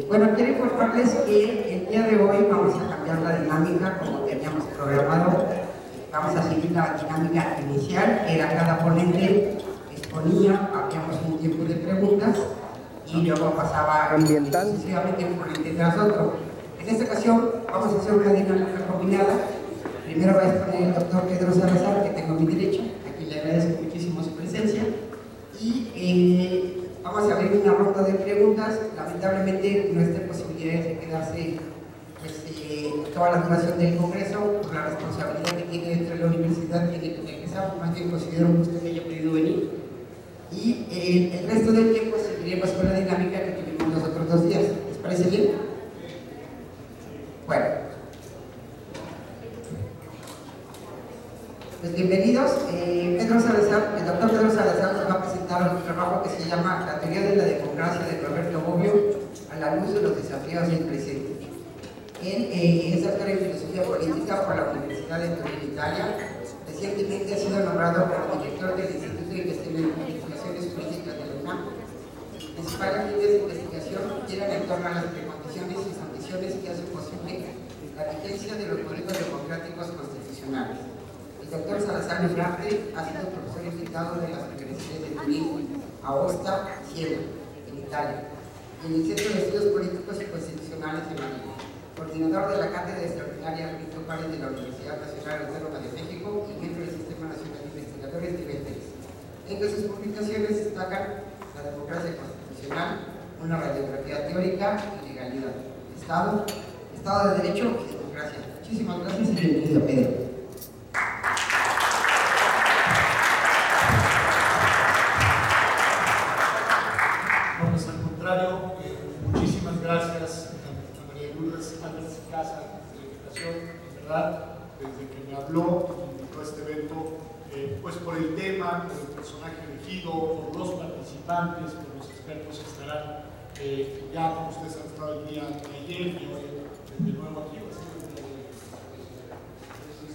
Bueno, quiero informarles que el día de hoy vamos a cambiar la dinámica como teníamos programado. Vamos a seguir la dinámica inicial, que era cada ponente exponía, habíamos un tiempo de preguntas y luego pasaba sucesivamente un ponente tras otro. En esta ocasión vamos a hacer una dinámica combinada. Primero va a exponer el doctor Pedro Salazar, que tengo a mi derecha, a quien le agradezco muchísimo su presencia, y vamos a abrir una ronda de preguntas. Lamentablemente no está en posibilidades de quedarse toda la duración del Congreso por la responsabilidad que tiene dentro de la universidad, tiene que regresar, más bien considero un gusto que haya podido venir. Y el resto del tiempo seguiremos con la dinámica que tuvimos los otros 2 días. ¿Les parece bien? Bueno. Pues bienvenidos. Pedro Salazar, el doctor Pedro Salazar nos va a presentar un trabajo que se llama La teoría de la democracia de Roberto Bobbio a la luz de los desafíos del presente. Él es doctor en filosofía política por la Universidad de Turín, Italia. Recientemente ha sido nombrado como director del Instituto de Investigaciones Políticas de la UNAM. Las principales líneas de investigación giran en torno a las precondiciones y condiciones que hacen posible la vigencia de los modelos democráticos constitucionales. El doctor Salazar Mifrate ha sido profesor invitado de las universidades de Turín, Aosta y Siena, en Italia, y en el Centro de Estudios Políticos y Constitucionales de Madrid. Coordinador de la Cátedra Extraordinaria Benito Juárez de la Universidad Nacional Autónoma de México y miembro del Sistema Nacional de Investigadores de Nivel 3. Entre sus publicaciones destacan La democracia constitucional, una radiografía teórica y legalidad, Estado de Derecho y democracia. Muchísimas gracias y bienvenido, Pedro. No, pues al contrario, muchísimas gracias a María Lourdes Álvarez Casa de la invitación, en verdad, desde que me habló y invitó a este evento, pues por el tema, por el personaje elegido, por los participantes, por los expertos que estarán, ya como ustedes han estado el día de ayer y hoy de nuevo aquí, desde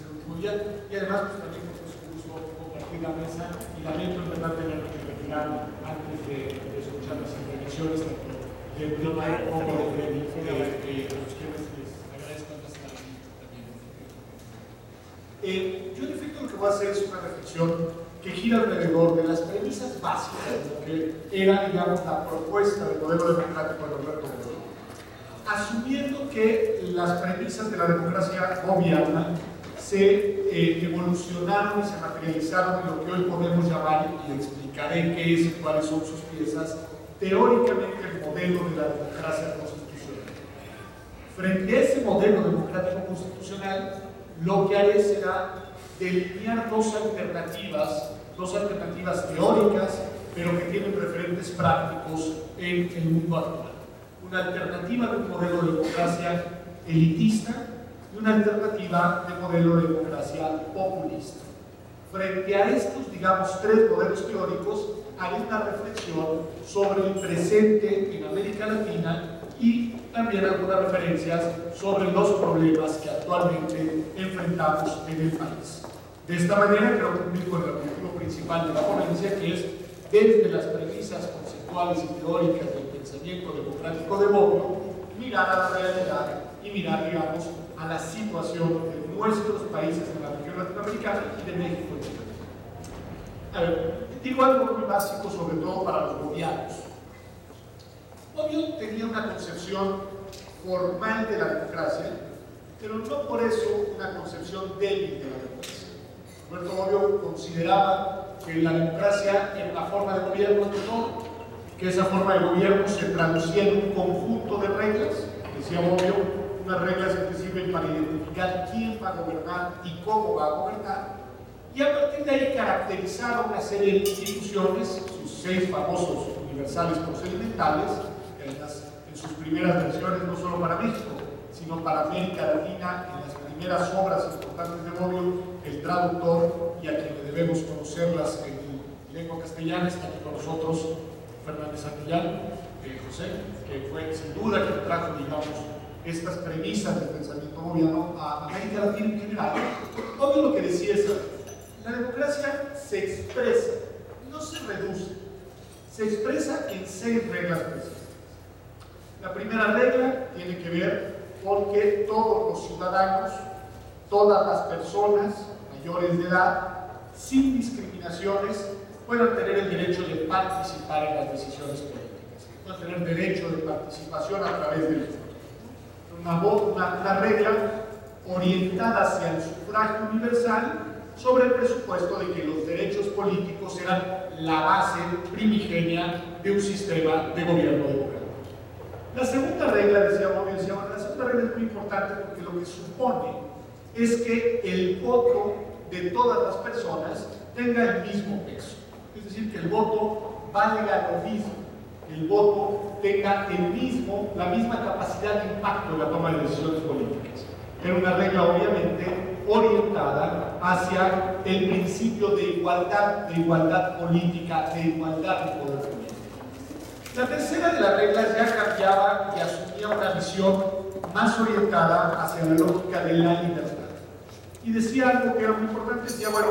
el último día, y además pues también por su gusto compartir la mesa, y lamento en verdad tener que retirar antes de escuchar las intervenciones de un poco de crédito que los quienes les agradezco antes de estar aquí también. Yo en efecto lo que voy a hacer es una reflexión que gira alrededor de las premisas básicas de lo que era, digamos, la propuesta del modelo democrático de Roberto Bobbio, asumiendo que las premisas de la democracia bobbiana se evolucionaron y se materializaron en lo que hoy podemos llamar, y explicaré qué es y cuáles son sus piezas, teóricamente el modelo de la democracia constitucional. Frente a ese modelo democrático constitucional, lo que haré será delinear dos alternativas teóricas, pero que tienen referentes prácticos en el mundo actual. Una alternativa de un modelo de democracia elitista y una alternativa de modelo de democracia populista. Frente a estos, digamos, 3 modelos teóricos, haré una reflexión sobre el presente en América Latina y también algunas referencias sobre los problemas que actualmente enfrentamos en el país. De esta manera creo cumplir con el objetivo principal de la ponencia, que es desde las premisas conceptuales y teóricas del pensamiento democrático de Bobbio, mirar a la realidad y mirar, digamos, a la situación de nuestros países en la región latinoamericana y de México en general. A ver, digo algo muy básico, sobre todo para los bobbianos. Bobbio tenía una concepción formal de la democracia, pero no por eso una concepción débil de la democracia. Roberto Bobbio consideraba que la democracia era una forma de gobierno de todo, que esa forma de gobierno se traducía en un conjunto de reglas, decía Bobbio, unas reglas que sirven para identificar quién va a gobernar y cómo va a gobernar, y a partir de ahí caracterizaba una serie de instituciones, sus 6 famosos universales procedimentales, que en sus primeras versiones no solo para México, sino para América Latina, en las primeras obras importantes de Bobbio, el traductor, y a quien le debemos conocerlas en lengua castellana, está aquí con nosotros Fernández Santillán, José, que fue sin duda quien trajo, digamos, estas premisas del pensamiento bobbiano a América Latina en general. Bobbio lo que decía es: la democracia se expresa, no se reduce, se expresa en 6 reglas precisas. La primera regla tiene que ver con que todos los ciudadanos, todas las personas mayores de edad, sin discriminaciones, puedan tener el derecho de participar en las decisiones políticas, puedan tener derecho de participación a través del voto. Una regla orientada hacia el sufragio universal sobre el presupuesto de que los derechos políticos eran la base primigenia de un sistema de gobierno democrático. La segunda regla, la segunda regla es muy importante porque lo que supone es que el voto de todas las personas tenga el mismo peso. Es decir, que el voto valga lo mismo, que el voto tenga la misma capacidad de impacto en la toma de decisiones políticas. Era una regla obviamente orientada hacia el principio de igualdad política, de igualdad de poder político. La tercera de las reglas ya cambiaba y asumía una visión más orientada hacia la lógica de la libertad. Y decía algo que era muy importante, decía, bueno,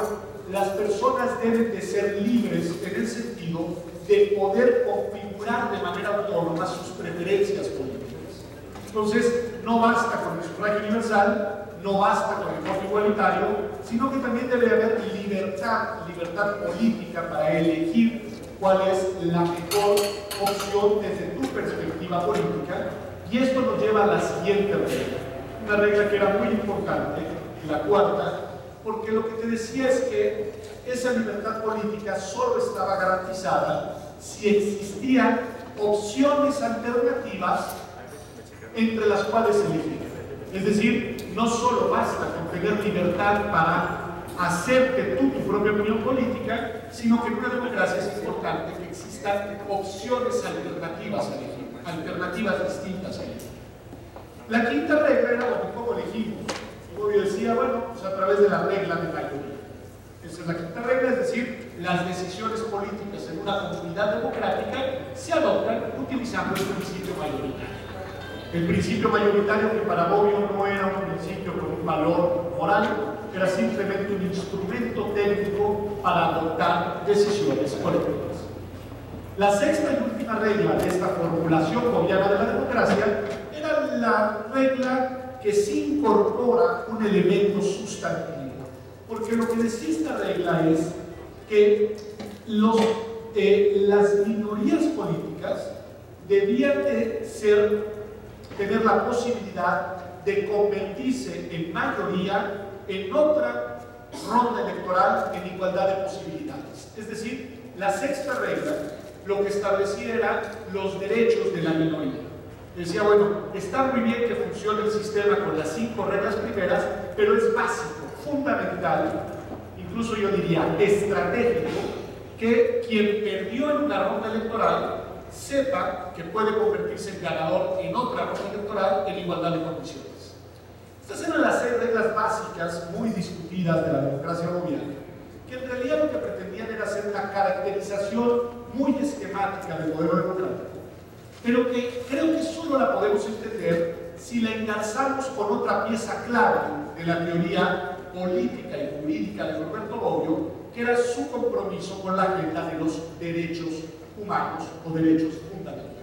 las personas deben de ser libres en el sentido de poder configurar de manera autónoma sus preferencias políticas. Entonces, no basta con el sufragio universal, no basta con el voto igualitario, sino que también debe haber libertad política para elegir cuál es la mejor opción desde tu perspectiva política. Y esto nos lleva a la siguiente regla, una regla que era muy importante, la cuarta, porque lo que te decía es que esa libertad política solo estaba garantizada si existían opciones alternativas entre las cuales elegir. Es decir, no solo basta con tener libertad para hacerte tú tu propia opinión política, sino que en una democracia es importante que existan opciones alternativas a elegir, alternativas distintas a elegir. La quinta regla era, bueno, ¿cómo elegimos? Yo decía, bueno, pues a través de la regla de mayoría. Esa es la quinta regla, es decir, las decisiones políticas en una comunidad democrática se adoptan utilizando el principio mayoritario. El principio mayoritario, que para Bobbio no era un principio con un valor moral, era simplemente un instrumento técnico para adoptar decisiones colectivas. La sexta y última regla de esta formulación bobbiana de la democracia era la regla que sí incorpora un elemento sustantivo. Porque lo que decía esta regla es que las minorías políticas debían de tener la posibilidad de convertirse en mayoría en otra ronda electoral en igualdad de posibilidades. Es decir, la sexta regla lo que establecía eran los derechos de la minoría. Decía, bueno, está muy bien que funcione el sistema con las 5 reglas primeras, pero es básico, fundamental, incluso yo diría estratégico, que quien perdió en una ronda electoral sepa que puede convertirse en ganador en otra ronda electoral en igualdad de condiciones. Estas eran las 6 reglas básicas muy discutidas de la democracia bobbiana, que en realidad lo que pretendían era hacer una caracterización muy esquemática del modelo democrático, pero que creo que solo la podemos entender si la engarzamos con otra pieza clave de la teoría política y jurídica de Roberto Bobbio, que era su compromiso con la agenda de los derechos humanos o derechos fundamentales.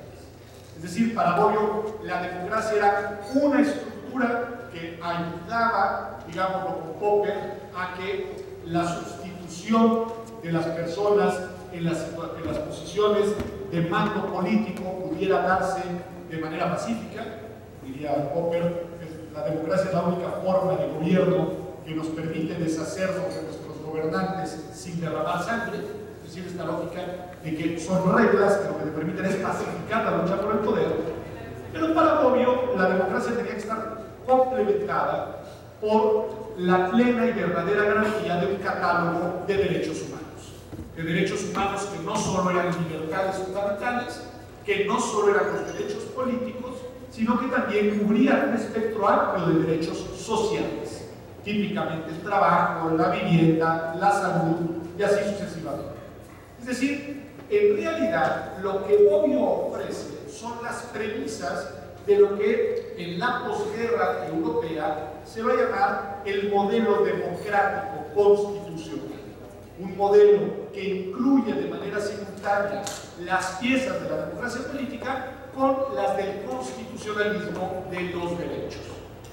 Es decir, para Bobbio la democracia era una estructura que ayudaba, digámoslo con Popper, a que la sustitución de las personas en las posiciones de mando político pudiera darse de manera pacífica. Diría Popper, la democracia es la única forma de gobierno que nos permite deshacernos de nuestros gobernantes sin derramar sangre. Es decir, esta lógica de que son reglas que lo que te permiten es pacificar la lucha por el poder. Pero para Bobbio la democracia tenía que estar complementada por la plena y verdadera garantía de un catálogo de derechos humanos. De derechos humanos que no solo eran libertades fundamentales, que no solo eran los derechos políticos, sino que también cubrían un espectro amplio de derechos sociales, típicamente el trabajo, la vivienda, la salud y así sucesivamente. Es decir, en realidad lo que Bobbio ofrece son las premisas de lo que en la posguerra europea se va a llamar el modelo democrático constitucional. Un modelo que incluye de manera simultánea las piezas de la democracia política, con las del constitucionalismo de los derechos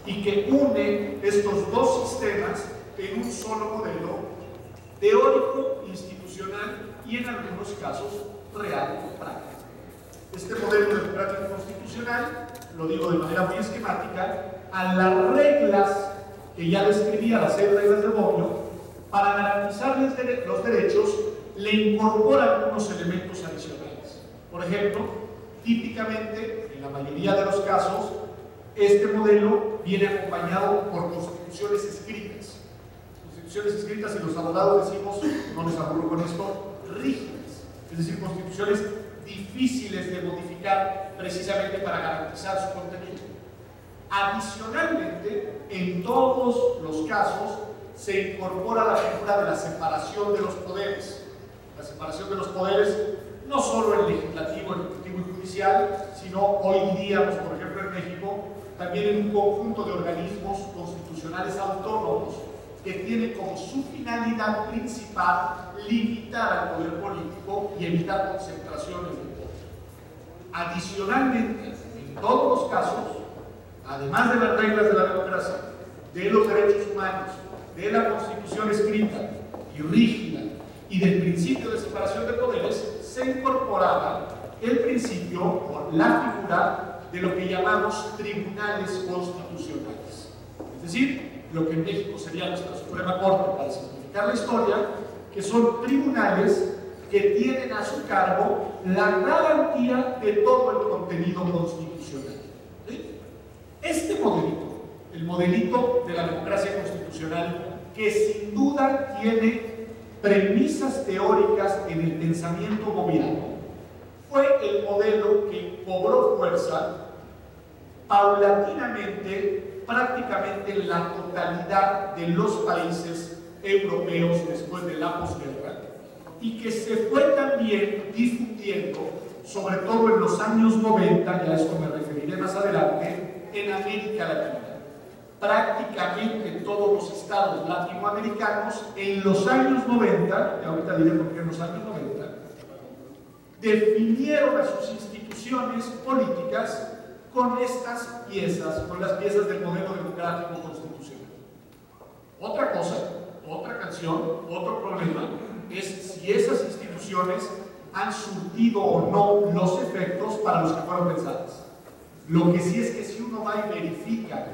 y que une estos dos sistemas en un solo modelo teórico, institucional y en algunos casos real o práctico. Este modelo democrático constitucional, lo digo de manera muy esquemática, a las reglas que ya describí, a las 6 reglas de Bobbio, para garantizarles los derechos, le incorpora algunos elementos adicionales. Por ejemplo, típicamente, en la mayoría de los casos, este modelo viene acompañado por constituciones escritas. Constituciones escritas, y los abogados decimos, no les aburro con esto, rígidas, es decir, constituciones difíciles de modificar precisamente para garantizar su contenido. Adicionalmente, en todos los casos se incorpora la figura de la separación de los poderes. La separación de los poderes, no solo el legislativo, el ejecutivo y judicial, sino hoy día, pues, por ejemplo en México, también en un conjunto de organismos constitucionales autónomos que tienen como su finalidad principal limitar al poder político y evitar concentraciones de poder. Adicionalmente, en todos los casos, además de las reglas de la democracia, de los derechos humanos, de la Constitución escrita y rígida y del principio de separación de poderes, se incorporaba el principio o la figura de lo que llamamos tribunales constitucionales. Es decir, lo que en México sería nuestra Suprema Corte, para simplificar la historia, que son tribunales que tienen a su cargo la garantía de todo el contenido constitucional. ¿Sí? Este modelito, el modelito de la democracia constitucional, que sin duda tiene premisas teóricas en el pensamiento bobbiano, fue el modelo que cobró fuerza paulatinamente prácticamente en la totalidad de los países europeos después de la posguerra y que se fue también difundiendo, sobre todo en los años 90, y a esto me referiré más adelante, en América Latina. Prácticamente todos los estados latinoamericanos en los años 90, y ahorita diré por qué en los años 90, definieron a sus instituciones políticas con estas piezas, con las piezas del modelo democrático constitucional. Otra cosa, otra canción, otro problema, es si esas instituciones han surtido o no los efectos para los que fueron pensadas. Lo que sí es que si uno va y verifica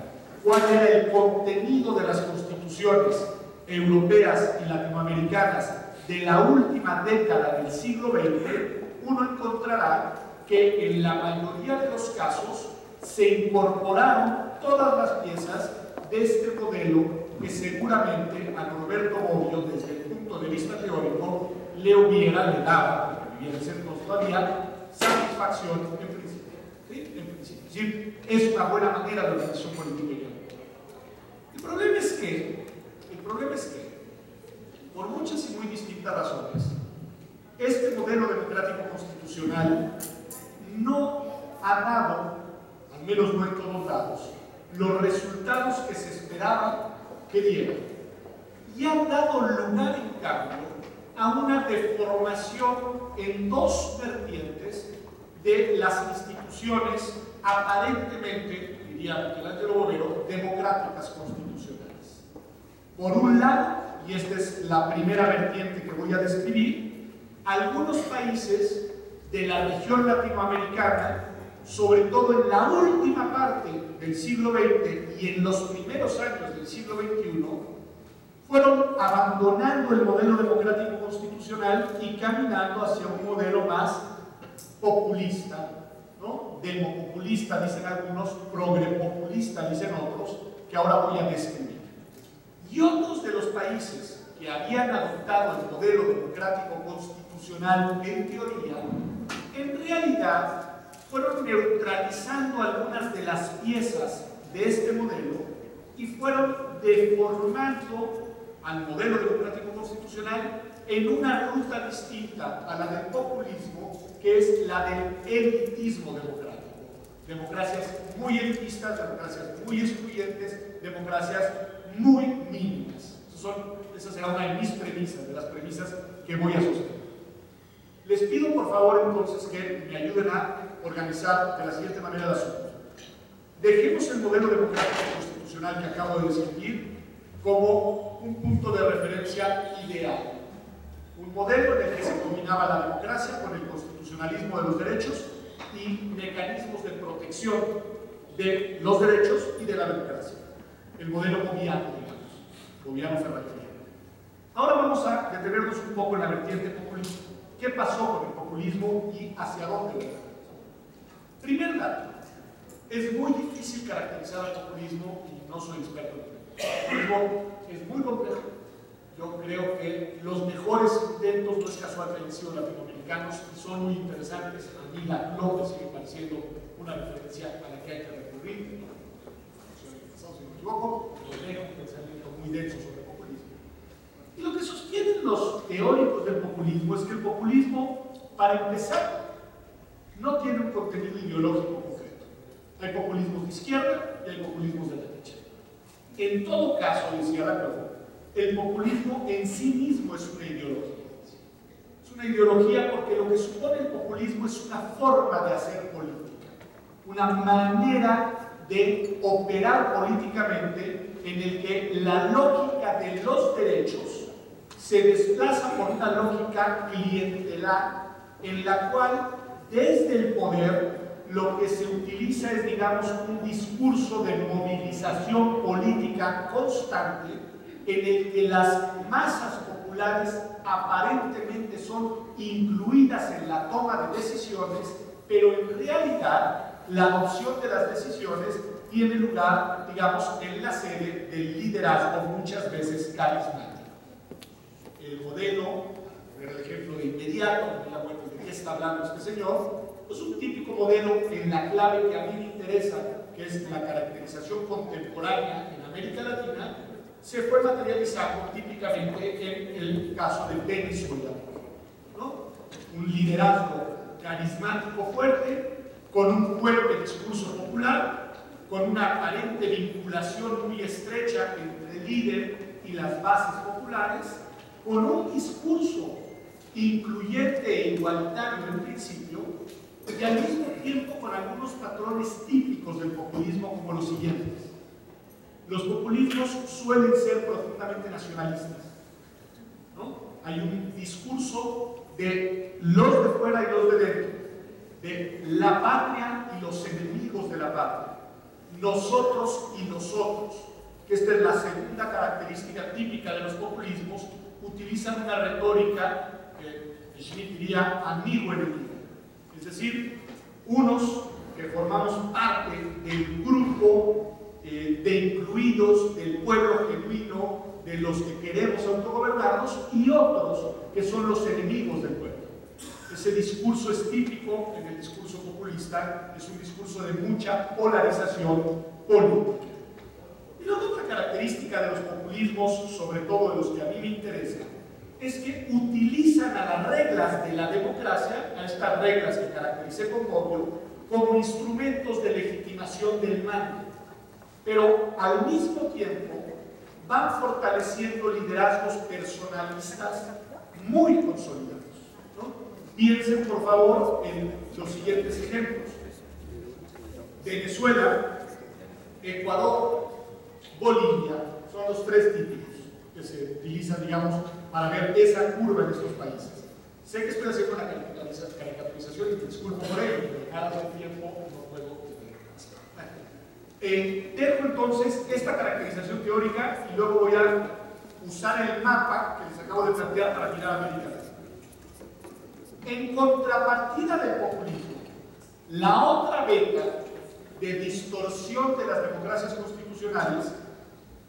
cuál era el contenido de las constituciones europeas y latinoamericanas de la última década del siglo XX, uno encontrará que en la mayoría de los casos se incorporaron todas las piezas de este modelo que seguramente a Norberto Bobbio, desde el punto de vista teórico, le daba, porque vivía en centros todavía, satisfacción en principio. ¿Sí? En principio. Es decir, es una buena manera de organización política. El problema es que, por muchas y muy distintas razones, este modelo democrático constitucional no ha dado, al menos no en todos lados, los resultados que se esperaba que diera. Y ha dado lugar, en cambio, a una deformación en dos vertientes de las instituciones aparentemente, diría Michelangelo Bovero, democráticas constitucionales. Por un lado, y esta es la primera vertiente que voy a describir, algunos países de la región latinoamericana, sobre todo en la última parte del siglo XX y en los primeros años del siglo XXI, fueron abandonando el modelo democrático constitucional y caminando hacia un modelo más populista, ¿no? Demopopulista, dicen algunos, progrepopulista, dicen otros, que ahora voy a describir. Y otros de los países que habían adoptado el modelo democrático constitucional en teoría, en realidad fueron neutralizando algunas de las piezas de este modelo y fueron deformando al modelo democrático constitucional en una ruta distinta a la del populismo, que es la del elitismo democrático. Democracias muy elitistas, democracias muy excluyentes, democracias muy mínimas. Esa será una de mis premisas, de las premisas que voy a sostener. Les pido por favor entonces que me ayuden a organizar de la siguiente manera el asunto. Dejemos el modelo democrático constitucional que acabo de describir como un punto de referencia ideal. Un modelo en el que se combinaba la democracia con el constitucionalismo de los derechos y mecanismos de protección de los derechos y de la democracia. El modelo gobiano, digamos, gobierno ferroviario. Ahora vamos a detenernos un poco en la vertiente populista. ¿Qué pasó con el populismo y hacia dónde va? Primer dato, es muy difícil caracterizar al populismo y no soy experto en ello. El populismo es muy complejo. Yo creo que los mejores intentos, no es casual que hayan sido latinoamericanos, son muy interesantes. A mí la López sigue pareciendo una referencia a la que hay que recurrir. Si no me equivoco, lo dejo un pensamiento muy denso sobre el populismo. Y lo que sostienen los teóricos del populismo es que el populismo, para empezar, no tiene un contenido ideológico concreto. Hay populismos de izquierda y hay populismos de derecha. En todo caso, decía Laclau, el populismo en sí mismo es una ideología. Es una ideología porque lo que supone el populismo es una forma de hacer política, una manera de operar políticamente en el que la lógica de los derechos se desplaza por una lógica clientelar en la cual desde el poder lo que se utiliza es, digamos, un discurso de movilización política constante en el que las masas populares aparentemente son incluidas en la toma de decisiones, pero en realidad la adopción de las decisiones tiene lugar, digamos, en la sede del liderazgo muchas veces carismático. El modelo, el ejemplo de inmediato, ¿de qué está hablando este señor? Es un típico modelo en la clave que a mí me interesa, que es la caracterización contemporánea en América Latina, se fue materializando típicamente en el caso de Venezuela, ¿no? Un liderazgo carismático fuerte, con un fuerte discurso popular, con una aparente vinculación muy estrecha entre el líder y las bases populares, con un discurso incluyente e igualitario en principio, y al mismo tiempo con algunos patrones típicos del populismo como los siguientes. Los populismos suelen ser profundamente nacionalistas, ¿no? Hay un discurso de los de fuera y los de dentro, de la patria y los enemigos de la patria, nosotros y nosotros, que esta es la segunda característica típica de los populismos. Utilizan una retórica que Schmitt diría amigo-enemigo, es decir, unos que formamos parte del grupo de incluidos, del pueblo genuino, de los que queremos autogobernarnos, y otros que son los enemigos del pueblo. Ese discurso es típico en el discurso populista, es un discurso de mucha polarización política. Y la otra característica de los populismos, sobre todo de los que a mí me interesan, es que utilizan a las reglas de la democracia, a estas reglas que caractericé con Bobbio, como instrumentos de legitimación del mando, pero al mismo tiempo van fortaleciendo liderazgos personalistas muy consolidados, ¿no? Piensen por favor en los siguientes ejemplos: Venezuela, Ecuador, Bolivia, son los tres típicos que se utilizan, digamos, para ver esa curva en estos países. Sé que estoy haciendo una caricaturización y me disculpo por ello, pero cada tiempo no puedo. Dejo entonces esta caracterización teórica y luego voy a usar el mapa que les acabo de plantear para mirar a América Latina. En contrapartida del populismo, la otra beta de distorsión de las democracias constitucionales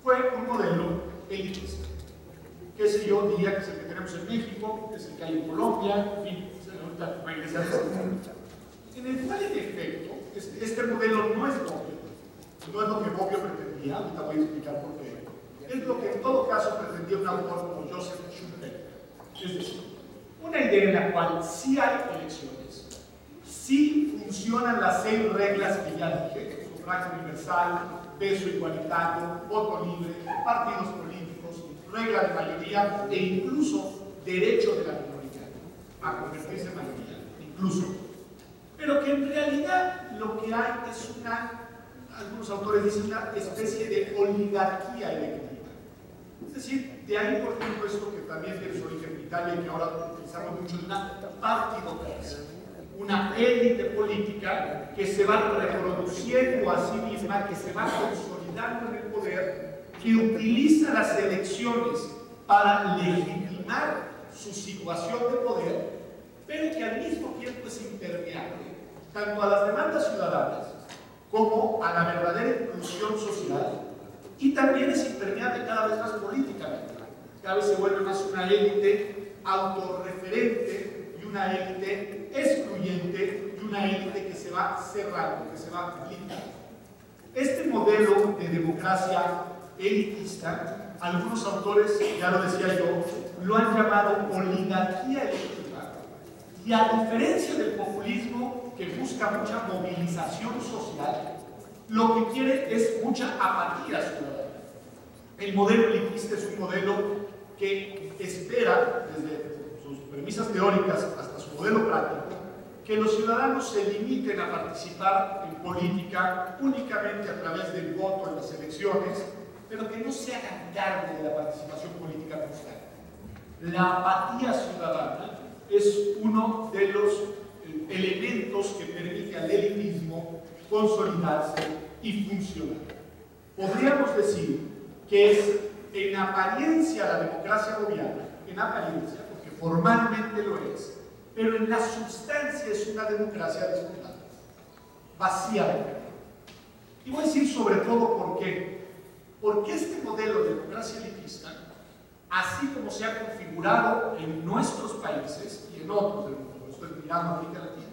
fue un modelo elitista, que si yo diría que es el que tenemos en México, que es el que hay en Colombia, en fin, ahorita regresar a eso. En el cual, en efecto, este modelo no es Bobbio, no es lo que Bobbio pretendía, ahorita voy a explicar por qué. Es lo que en todo caso pretendía un autor como Joseph Schumpeter. Es decir, una idea en la cual sí hay elecciones, sí funcionan las 6 reglas que ya dije: sufragio universal, peso igualitario, voto libre, partidos políticos, regla de mayoría e incluso derecho de la minoría a convertirse en mayoría, incluso. pero que en realidad lo que hay es algunos autores dicen una especie de oligarquía electiva. Es decir, de ahí por ejemplo esto que también tiene su origen en Italia y que ahora utilizamos mucho, una partidocracia, una élite política que se va reproduciendo a sí misma, que se va consolidando en el poder, que utiliza las elecciones para legitimar su situación de poder, pero que al mismo tiempo es impermeable tanto a las demandas ciudadanas como a la verdadera inclusión social, y también es impermeable cada vez más políticamente. Cada vez se vuelve más una élite autorreferente y una élite excluyente y una élite que se va cerrando, que se va blindando. Este modelo de democracia elitista, algunos autores, ya lo decía yo, lo han llamado oligarquía electiva, y a diferencia del populismo que busca mucha movilización social, lo que quiere es mucha apatía ciudadana. El modelo elitista es un modelo que espera, desde sus premisas teóricas hasta su modelo práctico, que los ciudadanos se limiten a participar en política únicamente a través del voto en las elecciones, pero que no se hagan cargo de la participación política constante. La apatía ciudadana es uno de los elementos que permite al elitismo consolidarse y funcionar. Podríamos decir que es en apariencia la democracia gobierna, en apariencia, porque formalmente lo es, pero en la sustancia es una democracia despotada, vacía de poder. Y voy a decir sobre todo por qué. Porque este modelo de democracia elitista, así como se ha configurado en nuestros países y en otros del mundo, estoy mirando a América Latina,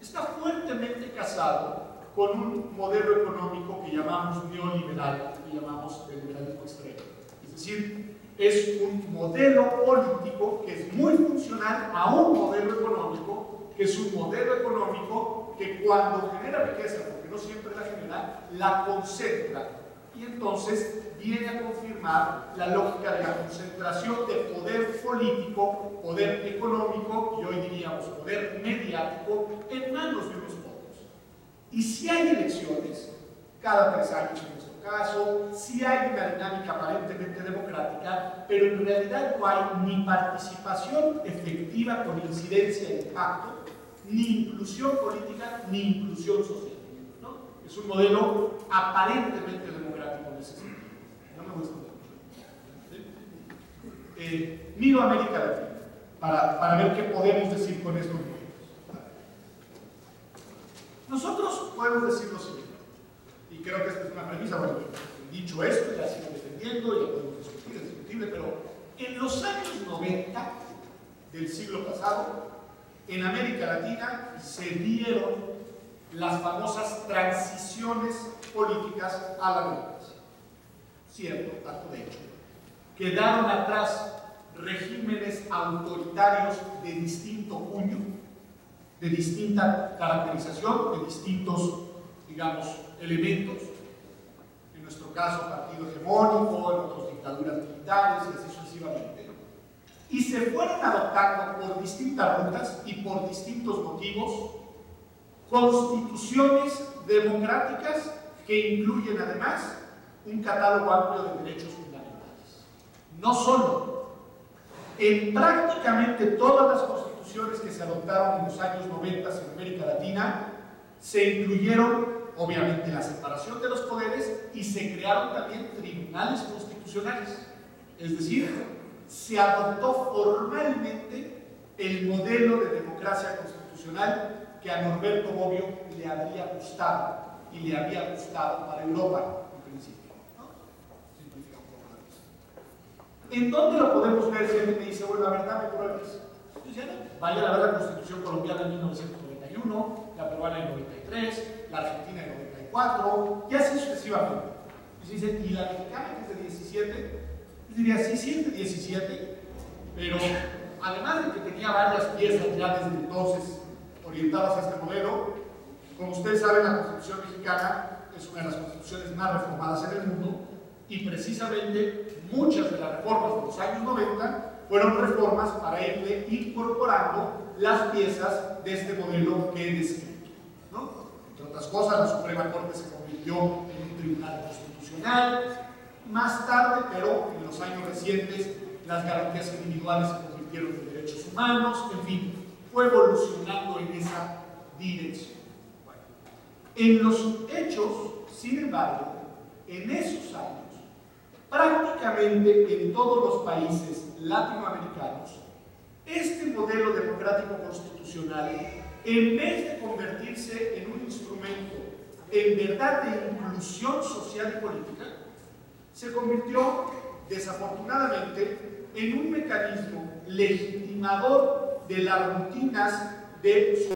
está fuertemente casado con un modelo económico que llamamos neoliberal, que llamamos el liberalismo extremo. Es decir, es un modelo político que es muy funcional a un modelo económico, que es un modelo económico que cuando genera riqueza, porque no siempre la genera, la concentra. Y entonces viene a confirmar la lógica de la concentración de poder político, poder económico y hoy diríamos poder mediático en manos de unos pocos. Y si hay elecciones, cada 3 años en nuestro caso, si hay una dinámica aparentemente democrática, pero en realidad no hay ni participación efectiva con incidencia e impacto, ni inclusión política, ni inclusión social. Es un modelo aparentemente democrático en ese sentido. No me gusta mucho. Miro a América Latina para ver qué podemos decir con estos modelos. Nosotros podemos decir lo siguiente, y creo que esta es una premisa. Bueno, dicho esto, ya sigo defendiendo, ya podemos discutir, es discutible, pero en los años 90 del siglo pasado, en América Latina se dieron las famosas transiciones políticas a la democracia. Cierto, acto de hecho. Quedaron atrás regímenes autoritarios de distinto cuño, de distinta caracterización, de distintos, digamos, elementos. En nuestro caso, partido hegemónico, en otros dictaduras militares y así sucesivamente. Y se fueron adoptando por distintas rutas y por distintos motivos constituciones democráticas que incluyen además un catálogo amplio de derechos fundamentales. No solo, en prácticamente todas las constituciones que se adoptaron en los años 90 en América Latina, se incluyeron obviamente la separación de los poderes y se crearon también tribunales constitucionales. Es decir, se adoptó formalmente el modelo de democracia constitucional que a Norberto Bobbio le habría gustado y le había gustado para Europa en principio, ¿no? Simplifica un poco la cosa. ¿En dónde lo podemos ver? Si alguien me dice, bueno, la verdad me pruebas. Pues ya no. Vayan a ver la Constitución colombiana en 1991, la peruana en 93, la argentina en 94, y así sucesivamente. Y se dice, ¿y la mexicana que es de 17? Yo diría, sí es de 17, pero además de que tenía varias piezas ya desde entonces orientadas a este modelo, como ustedes saben, la Constitución mexicana es una de las constituciones más reformadas en el mundo y precisamente muchas de las reformas de los años 90 fueron reformas para irle incorporando las piezas de este modelo que he descrito. otras cosas, la Suprema Corte se convirtió en un tribunal constitucional. Más tarde, pero en los años recientes, las garantías individuales se convirtieron en derechos humanos, en fin, fue evolucionando en esa dirección. Bueno, en los hechos, sin embargo, en esos años, prácticamente en todos los países latinoamericanos, este modelo democrático constitucional, en vez de convertirse en un instrumento en verdad de inclusión social y política, se convirtió, desafortunadamente, en un mecanismo legitimador de las rutinas de